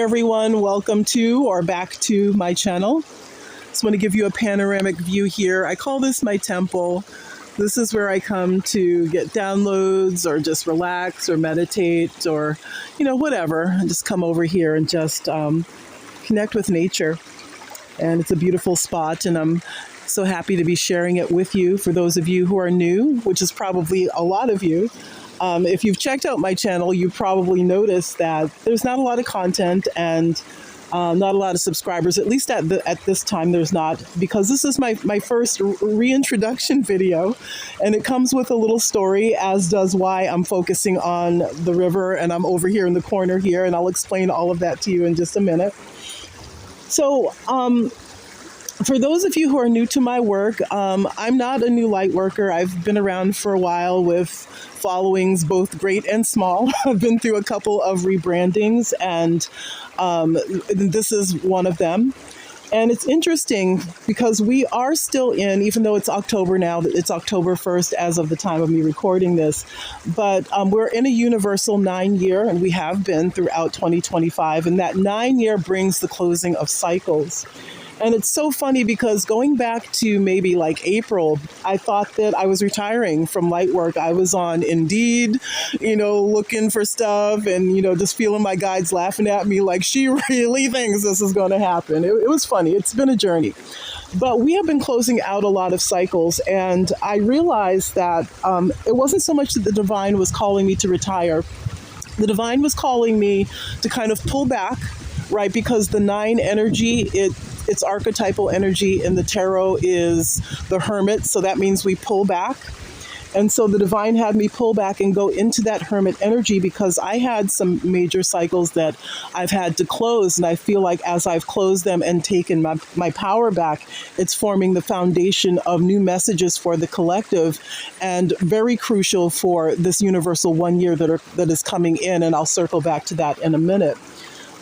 everyone, welcome to or back to my channel. Just want to give you a panoramic view here. I call this my temple. This is where I come to get downloads or just relax or meditate or, whatever. And just come over here and just connect with nature. And it's a beautiful spot, and I'm so happy to be sharing it with you. For those of you who are new, which is probably a lot of you, if you've checked out my channel, you probably noticed that there's not a lot of content and not a lot of subscribers. At least at this time, there's not, because this is my first reintroduction video, and it comes with a little story, as does why I'm focusing on the river, and I'm over here in the corner here, and I'll explain all of that to you in just a minute. So, for those of you who are new to my work, I'm not a new light worker. I've been around for a while with followings, both great and small. I've been through a couple of rebrandings, and this is one of them. And it's interesting because we are still in, even though it's October now, it's October 1st as of the time of me recording this, but we're in a universal 9-year, and we have been throughout 2025, and that 9-year brings the closing of cycles. And it's so funny because going back to maybe like April, I thought that I was retiring from light work. I was on Indeed, looking for stuff and, just feeling my guides laughing at me like, she really thinks this is going to happen. It was funny. It's been a journey. But we have been closing out a lot of cycles, and I realized that it wasn't so much that the divine was calling me to retire. The divine was calling me to kind of pull back, right? Because the 9 energy, its archetypal energy in the tarot is the hermit. So that means we pull back. And so the divine had me pull back and go into that hermit energy because I had some major cycles that I've had to close. And I feel like as I've closed them and taken my power back, it's forming the foundation of new messages for the collective, and very crucial for this universal 1 year that is coming in. And I'll circle back to that in a minute.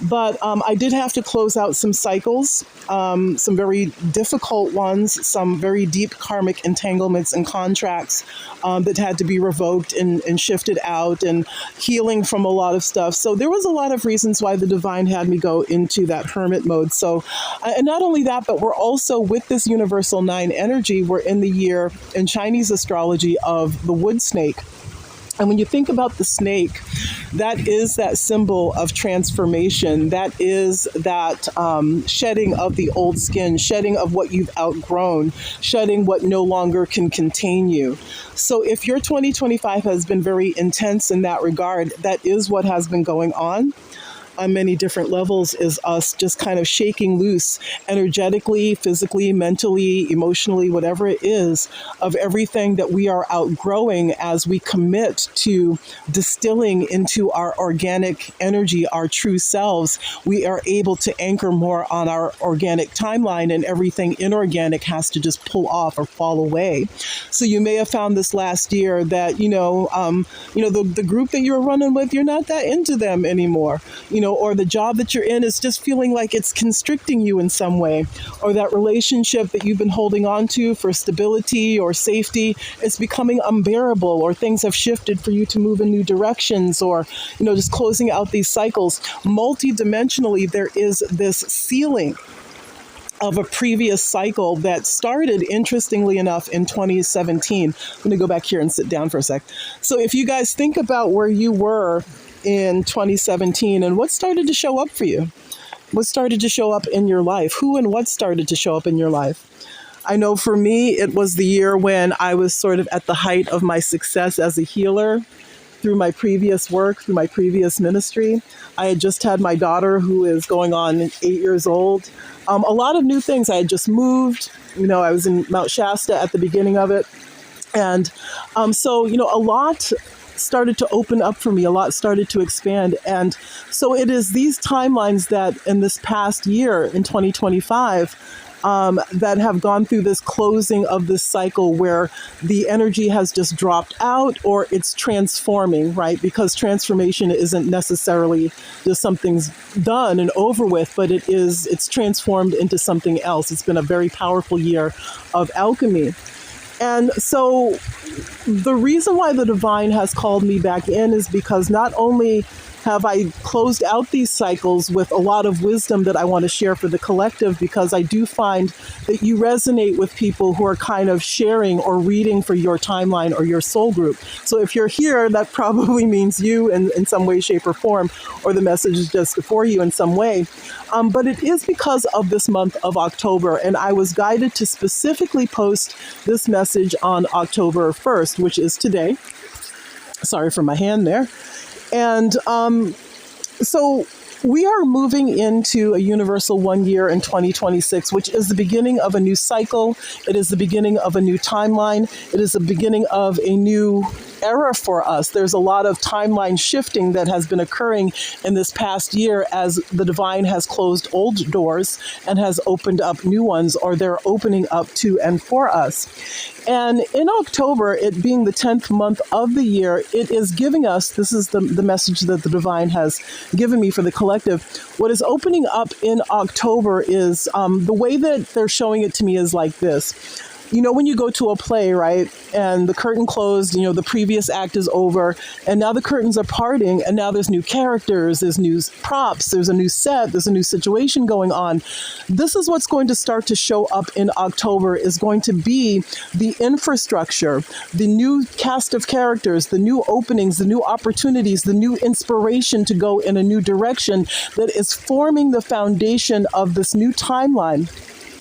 But I did have to close out some cycles, some very difficult ones, some very deep karmic entanglements and contracts that had to be revoked and shifted out, and healing from a lot of stuff. So there was a lot of reasons why the divine had me go into that hermit mode. So, and not only that, but we're also, with this universal 9 energy, we're in the year in Chinese astrology of the wood snake. And when you think about the snake, that is that symbol of transformation. That is that shedding of the old skin, shedding of what you've outgrown, shedding what no longer can contain you. So if your 2025 has been very intense in that regard, that is what has been going on many different levels, is us just kind of shaking loose energetically, physically, mentally, emotionally, whatever it is, of everything that we are outgrowing as we commit to distilling into our organic energy, our true selves. We are able to anchor more on our organic timeline, and everything inorganic has to just pull off or fall away. So you may have found this last year that, the group that you're running with, you're not that into them anymore, or the job that you're in is just feeling like it's constricting you in some way, or that relationship that you've been holding on to for stability or safety is becoming unbearable, or things have shifted for you to move in new directions, or, just closing out these cycles. Multidimensionally, there is this sealing of a previous cycle that started, interestingly enough, in 2017. I'm going to go back here and sit down for a sec. So if you guys think about where you were in 2017 and what started to show up for you, what started to show up in your life, who and what started to show up in your life. I know for me, it was the year when I was sort of at the height of my success as a healer through my previous work, through my previous ministry. I had just had my daughter, who is going on 8 years old. A lot of new things. I had just moved. I was in Mount Shasta at the beginning of it. And so, a lot started to open up for me. A lot started to expand. And so it is these timelines that in this past year, in 2025, that have gone through this closing of this cycle where the energy has just dropped out, or it's transforming, right? Because transformation isn't necessarily just something's done and over with, but it's transformed into something else. It's been a very powerful year of alchemy. And so the reason why the divine has called me back in is because not only have I closed out these cycles with a lot of wisdom that I want to share for the collective, because I do find that you resonate with people who are kind of sharing or reading for your timeline or your soul group. So if you're here, that probably means you in some way, shape, or form, or the message is just for you in some way. But it is because of this month of October, and I was guided to specifically post this message on October 1st, which is today. Sorry for my hand there. And so we are moving into a universal 1 year in 2026, which is the beginning of a new cycle. It is the beginning of a new timeline. It is the beginning of a new era for us. There's a lot of timeline shifting that has been occurring in this past year as the divine has closed old doors and has opened up new ones, or they're opening up to and for us. And in October, it being the 10th month of the year, it is giving us, this is the message that the divine has given me for the collective. What is opening up in October is the way that they're showing it to me is like this. You know, when you go to a play, right, and the curtain closed, you know, the previous act is over, and now the curtains are parting, and now there's new characters, there's new props, there's a new set, there's a new situation going on. This is what's going to start to show up in October, is going to be the infrastructure, the new cast of characters, the new openings, the new opportunities, the new inspiration to go in a new direction that is forming the foundation of this new timeline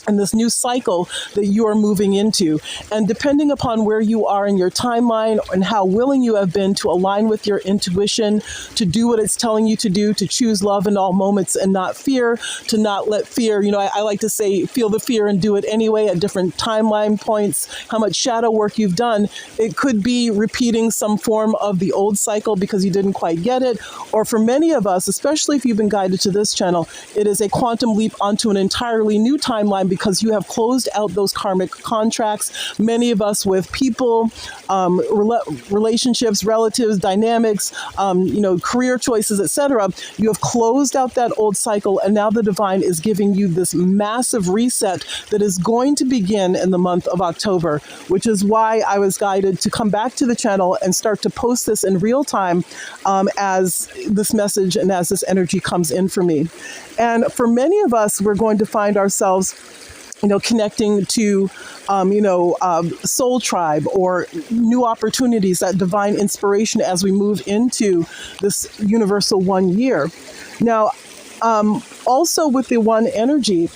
and this new cycle that you are moving into. And depending upon where you are in your timeline and how willing you have been to align with your intuition, to do what it's telling you to do, to choose love in all moments and not fear, to not let fear, you know, I like to say, feel the fear and do it anyway at different timeline points, how much shadow work you've done. It could be repeating some form of the old cycle because you didn't quite get it. Or for many of us, especially if you've been guided to this channel, it is a quantum leap onto an entirely new timeline, because you have closed out those karmic contracts. Many of us with people, relationships, relatives, dynamics, you know, career choices, etc. You have closed out that old cycle, and now the divine is giving you this massive reset that is going to begin in the month of October, which is why I was guided to come back to the channel and start to post this in real time as this message and as this energy comes in for me. And for many of us, we're going to find ourselves, you know, connecting to, soul tribe or new opportunities, that divine inspiration as we move into this universal 1 year. Now, also with the one energy,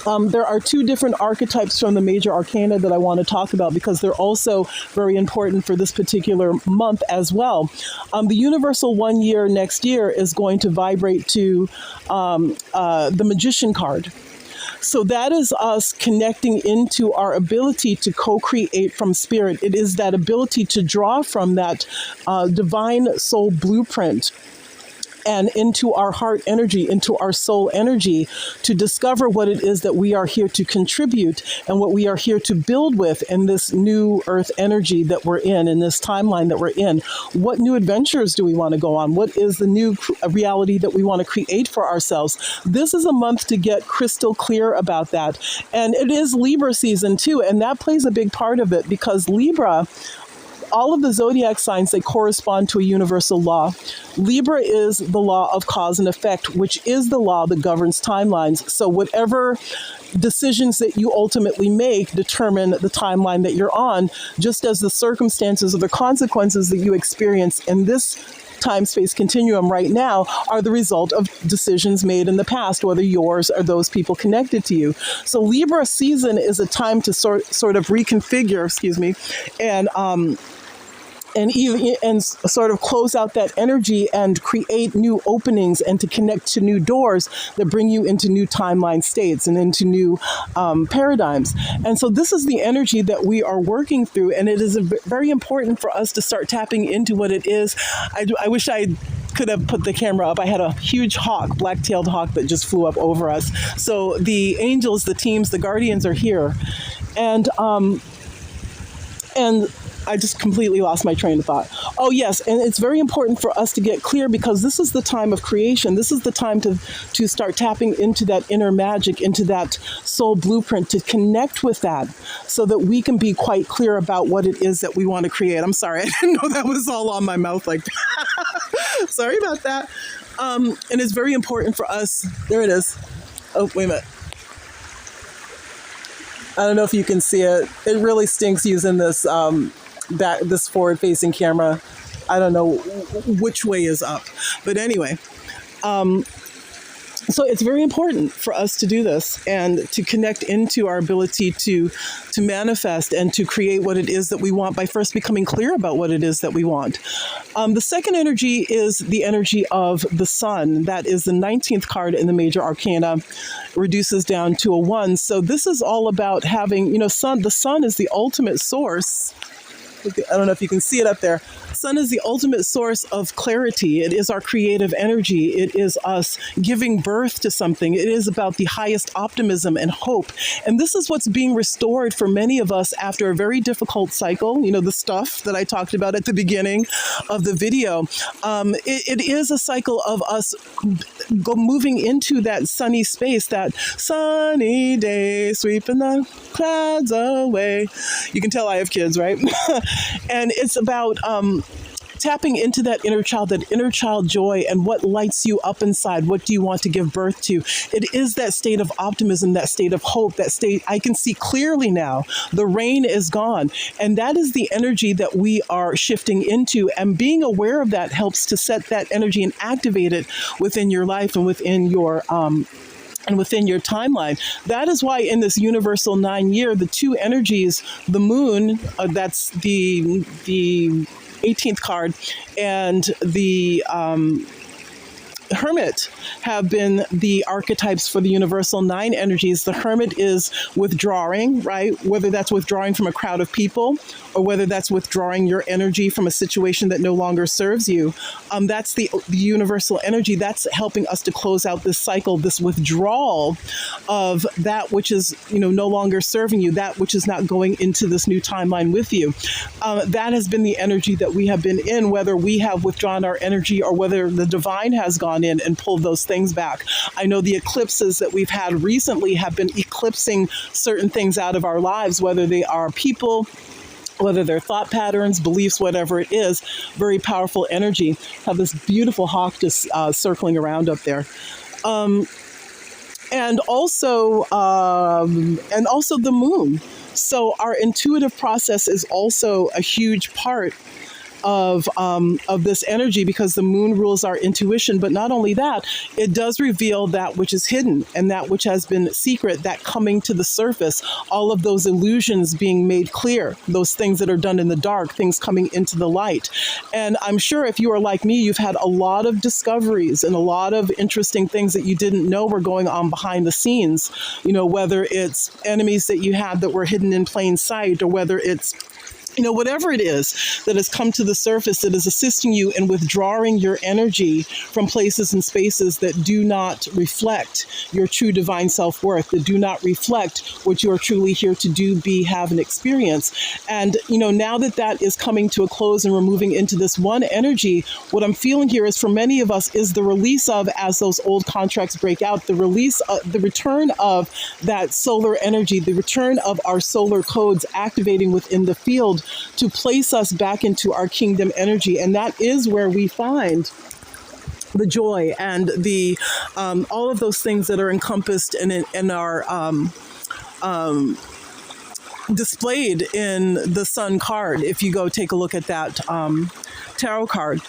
there are two different archetypes from the major arcana that I want to talk about, because they're also very important for this particular month as well. The universal 1 year next year is going to vibrate to the Magician card. So that is us connecting into our ability to co-create from spirit. It is that ability to draw from that divine soul blueprint and into our heart energy, into our soul energy, to discover what it is that we are here to contribute and what we are here to build with in this new earth energy that we're in this timeline that we're in. What new adventures do we want to go on? What is the new reality that we want to create for ourselves? This is a month to get crystal clear about that. And it is Libra season too, and that plays a big part of it, because Libra, all of the zodiac signs, they correspond to a universal law. Libra is the law of cause and effect, which is the law that governs timelines. So whatever decisions that you ultimately make determine the timeline that you're on, just as the circumstances or the consequences that you experience in this time-space continuum right now are the result of decisions made in the past, whether yours or those people connected to you. So Libra season is a time to sort of reconfigure, and sort of close out that energy and create new openings and to connect to new doors that bring you into new timeline states and into new paradigms. And so this is the energy that we are working through, and it is very important for us to start tapping into what it is. I wish I could have put the camera up. I had a huge hawk, black-tailed hawk, that just flew up over us. So the angels, the teams, the guardians are here. And I just completely lost my train of thought. Oh, yes, and it's very important for us to get clear because this is the time of creation. This is the time to start tapping into that inner magic, into that soul blueprint, to connect with that so that we can be quite clear about what it is that we want to create. I'm sorry, I didn't know that was all on my mouth like that. Sorry about that. And it's very important for us. There it is. Oh, wait a minute. I don't know if you can see it. It really stinks using this this forward-facing camera. I don't know which way is up, but anyway. So it's very important for us to do this and to connect into our ability to manifest and to create what it is that we want by first becoming clear about what it is that we want. The second energy is the energy of the sun. That is the 19th card in the major arcana, reduces down to a 1. So this is all about having, the sun is the ultimate source. I don't know if you can see it up there. Sun is the ultimate source of clarity. It is our creative energy. It is us giving birth to something. It is about the highest optimism and hope. And this is what's being restored for many of us after a very difficult cycle. The stuff that I talked about at the beginning of the video. It is a cycle of us moving into that sunny space, that sunny day, sweeping the clouds away. You can tell I have kids, right? And it's about tapping into that inner child joy, and what lights you up inside. What do you want to give birth to? It is that state of optimism, that state of hope, that state I can see clearly now. The rain is gone. And that is the energy that we are shifting into. And being aware of that helps to set that energy and activate it within your life and within your timeline. That is why in this universal 9 year, the two energies, the moon, that's the 18th card, and the Hermit have been the archetypes for the universal 9 energies. The Hermit is withdrawing, right? Whether that's withdrawing from a crowd of people or whether that's withdrawing your energy from a situation that no longer serves you. That's the universal energy. That's helping us to close out this cycle, this withdrawal of that which is, no longer serving you, that which is not going into this new timeline with you. That has been the energy that we have been in, whether we have withdrawn our energy or whether the divine has gone in and pulled those things back. I know the eclipses that we've had recently have been eclipsing certain things out of our lives, whether they are people, whether they're thought patterns, beliefs, whatever it is. Very powerful energy. Have this beautiful hawk just circling around up there. And also the moon. So our intuitive process is also a huge part of this energy, because the moon rules our intuition. But not only that, it does reveal that which is hidden and that which has been secret, that coming to the surface, all of those illusions being made clear, those things that are done in the dark, things coming into the light. And I'm sure if you are like me, you've had a lot of discoveries and a lot of interesting things that you didn't know were going on behind the scenes, whether it's enemies that you had that were hidden in plain sight, or whether it's whatever it is that has come to the surface that is assisting you in withdrawing your energy from places and spaces that do not reflect your true divine self-worth, that do not reflect what you are truly here to do, be, have, and experience. And, now that is coming to a close and we're moving into this one energy, what I'm feeling here is for many of us is the release of, as those old contracts break out, the return of that solar energy, the return of our solar codes activating within the field to place us back into our kingdom energy. And that is where we find the joy and the all of those things that are encompassed in our displayed in the Sun card, if you go take a look at that tarot card.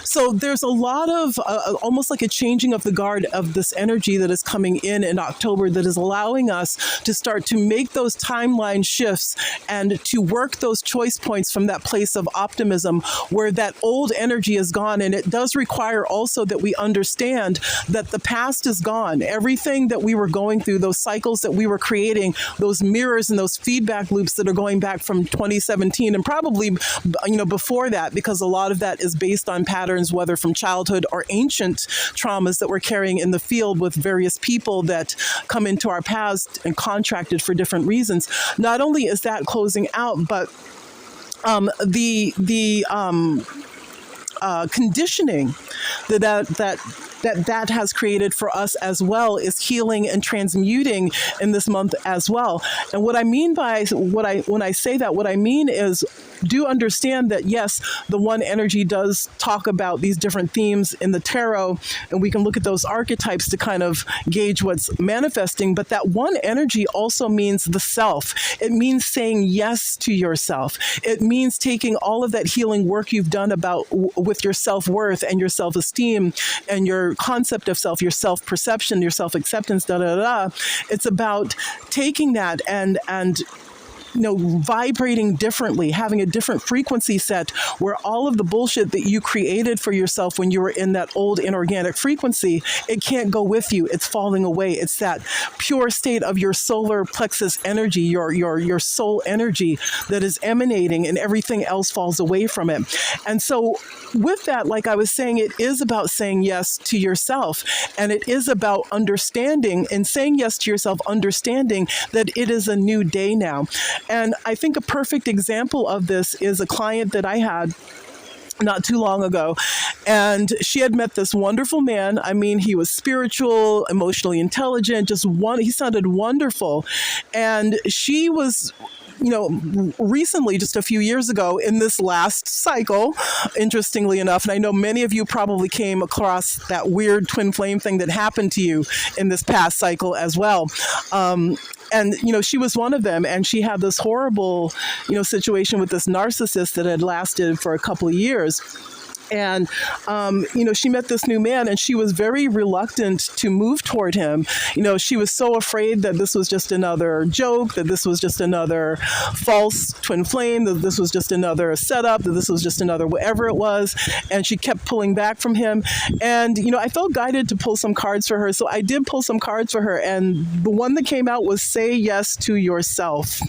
So there's a lot of almost like a changing of the guard of this energy that is coming in October, that is allowing us to start to make those timeline shifts and to work those choice points from that place of optimism where that old energy is gone. And it does require also that we understand that the past is gone. Everything that we were going through, those cycles that we were creating, those mirrors and those feedback loops that are going back from 2017 and probably before that, because a lot of that is based on patterns, whether from childhood or ancient traumas that we're carrying in the field with various people that come into our past and contracted for different reasons. Not only is that closing out, but the conditioning that has created for us as well is healing and transmuting in this month as well. And what I mean by when I say that, what I mean is, do understand that yes, the one energy does talk about these different themes in the tarot, and we can look at those archetypes to kind of gauge what's manifesting. But that one energy also means the self. It means saying yes to yourself. It means taking all of that healing work you've done with your self-worth and your self-esteem and your concept of self, your self-perception, your self-acceptance, da da da. It's about taking that and vibrating differently, having a different frequency set where all of the bullshit that you created for yourself when you were in that old inorganic frequency, it can't go with you. It's falling away. It's that pure state of your solar plexus energy, your soul energy that is emanating, and everything else falls away from it. And so with that, like I was saying, it is about saying yes to yourself, and it is about understanding and saying yes to yourself, understanding that it is a new day now. And I think a perfect example of this is a client that I had not too long ago. And she had met this wonderful man. I mean, he was spiritual, emotionally intelligent, he sounded wonderful. And she was, recently, just a few years ago, in this last cycle, interestingly enough, and I know many of you probably came across that weird twin flame thing that happened to you in this past cycle as well. And, she was one of them, and she had this horrible, situation with this narcissist that had lasted for a couple of years. And, she met this new man, and she was very reluctant to move toward him. She was so afraid that this was just another joke, that this was just another false twin flame, that this was just another setup, that this was just another whatever it was. And she kept pulling back from him. And, I felt guided to pull some cards for her. So I did pull some cards for her. And the one that came out was say yes to yourself.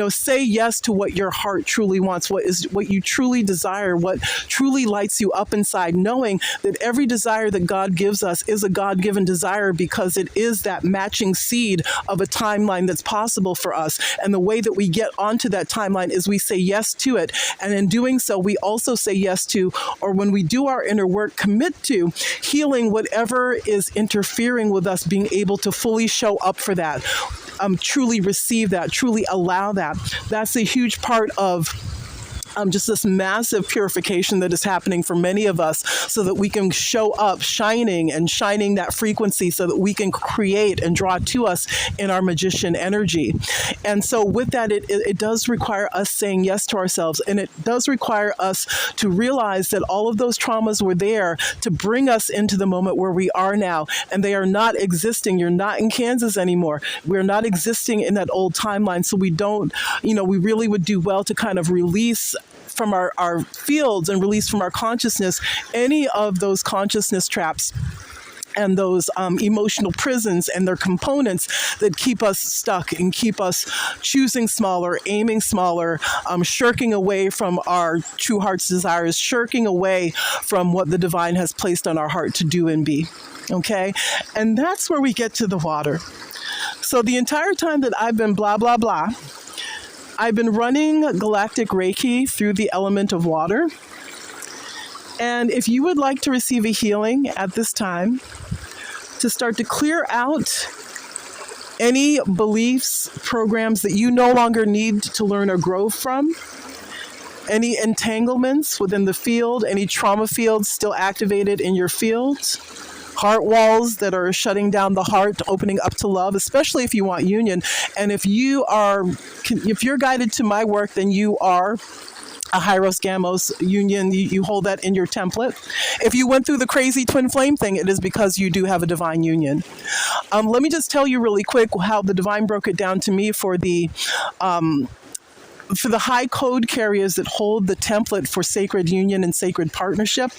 Say yes to what your heart truly wants, what you truly desire, what truly lights you up inside, knowing that every desire that God gives us is a God-given desire, because it is that matching seed of a timeline that's possible for us. And the way that we get onto that timeline is we say yes to it. And in doing so, we also say yes to, or when we do our inner work, commit to healing whatever is interfering with us being able to fully show up for that, truly receive that, truly allow that. That's a huge part of just this massive purification that is happening for many of us, so that we can show up shining that frequency, so that we can create and draw to us in our magician energy. And so with that, it does require us saying yes to ourselves, and it does require us to realize that all of those traumas were there to bring us into the moment where we are now, and they are not existing. You're not in Kansas anymore. We're not existing in that old timeline, so we don't, we really would do well to kind of release from our fields and release from our consciousness any of those consciousness traps and those emotional prisons and their components that keep us stuck and keep us choosing smaller, aiming smaller, shirking away from our true heart's desires, shirking away from what the divine has placed on our heart to do and be. Okay? And that's where we get to the water. So the entire time that I've been blah, blah, blah, I've been running Galactic Reiki through the element of water. And if you would like to receive a healing at this time, to start to clear out any beliefs, programs that you no longer need to learn or grow from, any entanglements within the field, any trauma fields still activated in your fields, heart walls that are shutting down the heart, opening up to love, especially if you want union. And if you're guided to my work, then you are a Hyros Gamos union. You hold that in your template. If you went through the crazy twin flame thing, it is because you do have a divine union. Let me just tell you really quick how the divine broke it down to me for the high code carriers that hold the template for sacred union and sacred partnership.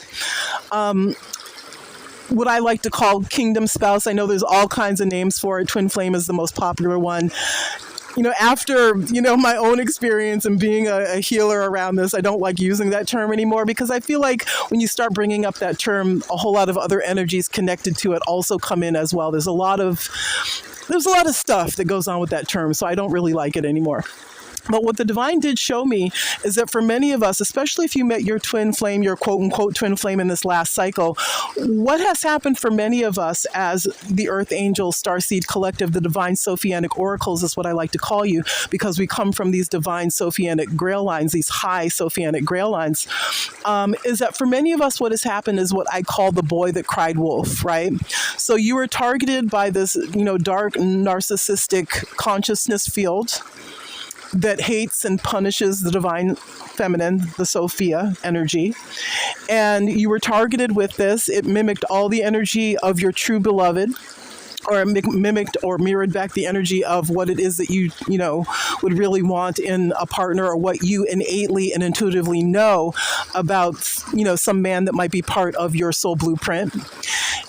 What I like to call kingdom spouse. I know there's all kinds of names for it. Twin flame is the most popular one. After, my own experience and being a healer around this, I don't like using that term anymore, because I feel like when you start bringing up that term, a whole lot of other energies connected to it also come in as well. There's a lot of stuff that goes on with that term, so I don't really like it anymore. But what the divine did show me is that for many of us, especially if you met your twin flame, your quote unquote twin flame in this last cycle, what has happened for many of us as the Earth Angels, Starseed Collective, the divine Sophianic oracles is what I like to call you, because we come from these divine Sophianic grail lines, these high Sophianic grail lines, is that for many of us, what has happened is what I call the boy that cried wolf, right? So you were targeted by this, dark narcissistic consciousness field that hates and punishes the divine feminine, the Sophia energy. And you were targeted with this. It mimicked all the energy of your true beloved, or mimicked or mirrored back the energy of what it is that you would really want in a partner, or what you innately and intuitively know about, some man that might be part of your soul blueprint.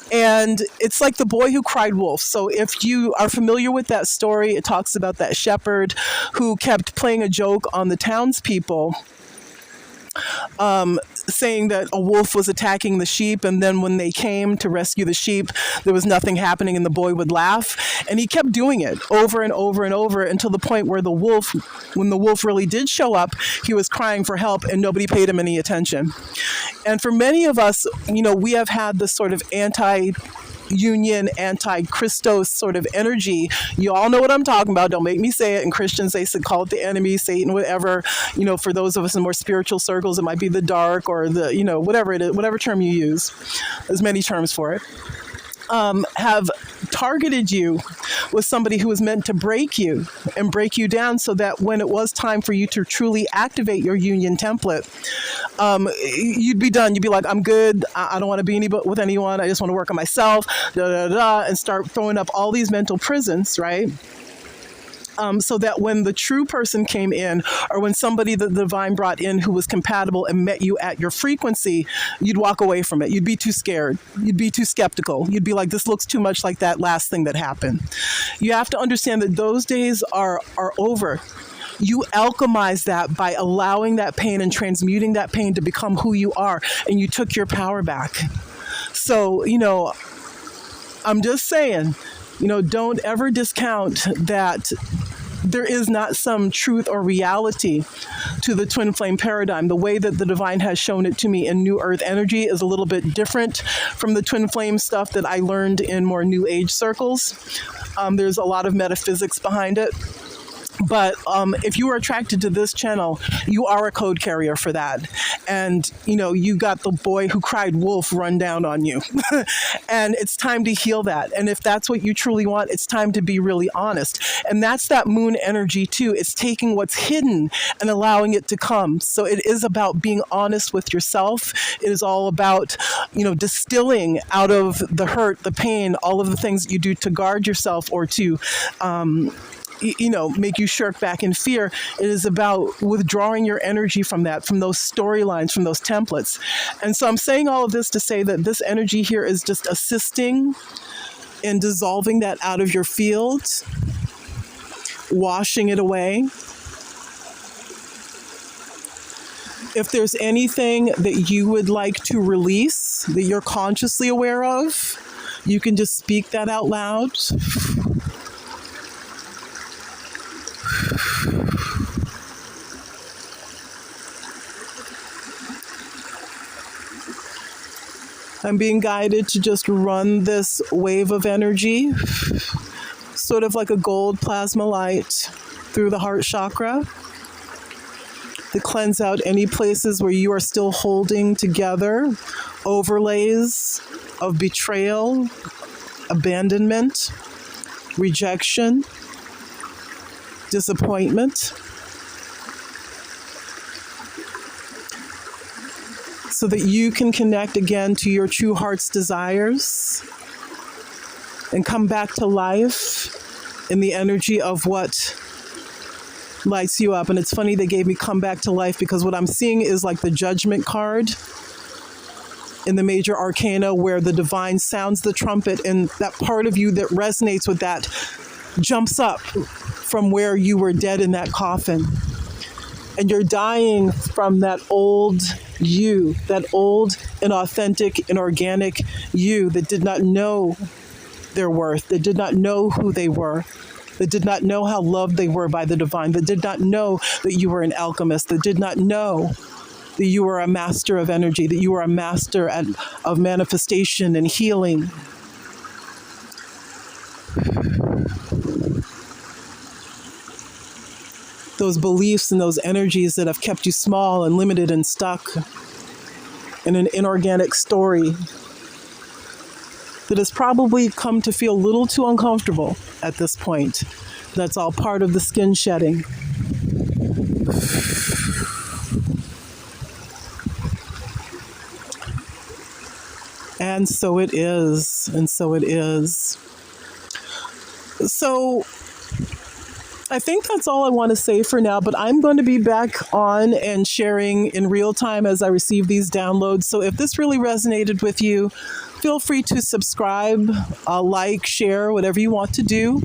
And it's like the boy who cried wolf. So if you are familiar with that story, it talks about that shepherd who kept playing a joke on the townspeople, saying that a wolf was attacking the sheep, and then when they came to rescue the sheep, there was nothing happening, and the boy would laugh. And he kept doing it over and over and over until the point where when the wolf really did show up, he was crying for help and nobody paid him any attention. And for many of us, we have had this sort of anti-union, anti-Christos sort of energy. You all know what I'm talking about. Don't make me say it. And Christians, they call it the enemy, Satan, whatever. For those of us in more spiritual circles, it might be the dark, or the, whatever it is, whatever term you use. There's many terms for it. Have targeted you with somebody who was meant to break you and break you down, so that when it was time for you to truly activate your union template, you'd be done. You'd be like, I'm good. I don't want to be with anyone. I just want to work on myself, and start throwing up all these mental prisons, right? So that when the true person came in, or when somebody that the divine brought in who was compatible and met you at your frequency, you'd walk away from it. You'd be too scared. You'd be too skeptical. You'd be like, this looks too much like that last thing that happened. You have to understand that those days are over. You alchemize that by allowing that pain and transmuting that pain to become who you are, and you took your power back. So, I'm just saying, don't ever discount that there is not some truth or reality to the twin flame paradigm. The way that the divine has shown it to me in New Earth energy is a little bit different from the twin flame stuff that I learned in more New Age circles. There's a lot of metaphysics behind it. But if you are attracted to this channel, you are a code carrier for that. And, you got the boy who cried wolf run down on you. And it's time to heal that. And if that's what you truly want, it's time to be really honest. And that's that moon energy too. It's taking what's hidden and allowing it to come. So it is about being honest with yourself. It is all about, distilling out of the hurt, the pain, all of the things that you do to guard yourself, or to make you shirk back in fear. It is about withdrawing your energy from that, from those storylines, from those templates. And so I'm saying all of this to say that this energy here is just assisting in dissolving that out of your field, washing it away. If there's anything that you would like to release that you're consciously aware of, you can just speak that out loud. I'm being guided to just run this wave of energy, sort of like a gold plasma light, through the heart chakra, to cleanse out any places where you are still holding together overlays of betrayal, abandonment, rejection, disappointment, so that you can connect again to your true heart's desires and come back to life in the energy of what lights you up. And it's funny they gave me come back to life, because what I'm seeing is like the judgment card in the major arcana, where the divine sounds the trumpet, and that part of you that resonates with that jumps up from where you were dead in that coffin. And you're dying from that old you, that old, inauthentic, inorganic you that did not know their worth, that did not know who they were. that did not know how loved they were by the divine, that did not know that you were an alchemist, that did not know that you were a master of energy, that you were a master of manifestation and healing. Those beliefs and those energies that have kept you small and limited and stuck in an inorganic story that has probably come to feel a little too uncomfortable at this point. That's all part of the skin shedding. And so it is, and so it is. So I think that's all I want to say for now, but I'm going to be back on and sharing in real time as I receive these downloads. So if this really resonated with you, feel free to subscribe, like, share, whatever you want to do.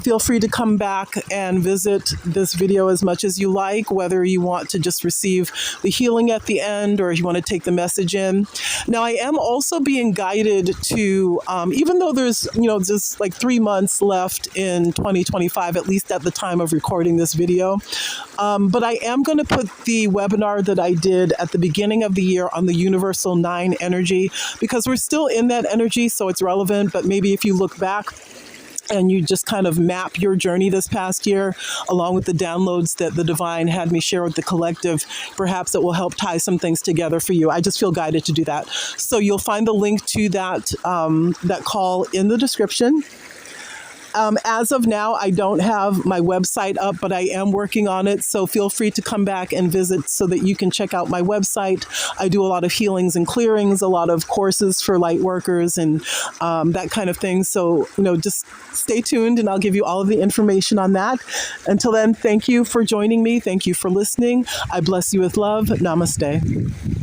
Feel free to come back and visit this video as much as you like, whether you want to just receive the healing at the end or if you want to take the message in. Now, I am also being guided to, even though there's, just like 3 months left in 2025, at least at the time of recording this video, but I am going to put the webinar that I did at the beginning of the year on the Universal 9 energy, because we're still in that energy, so it's relevant. But maybe if you look back and you just kind of map your journey this past year, along with the downloads that the divine had me share with the collective, perhaps it will help tie some things together for you. I just feel guided to do that. So you'll find the link to that, that call in the description. As of now, I don't have my website up, but I am working on it. So feel free to come back and visit so that you can check out my website. I do a lot of healings and clearings, a lot of courses for light workers and that kind of thing. So, just stay tuned and I'll give you all of the information on that. Until then, thank you for joining me. Thank you for listening. I bless you with love. Namaste.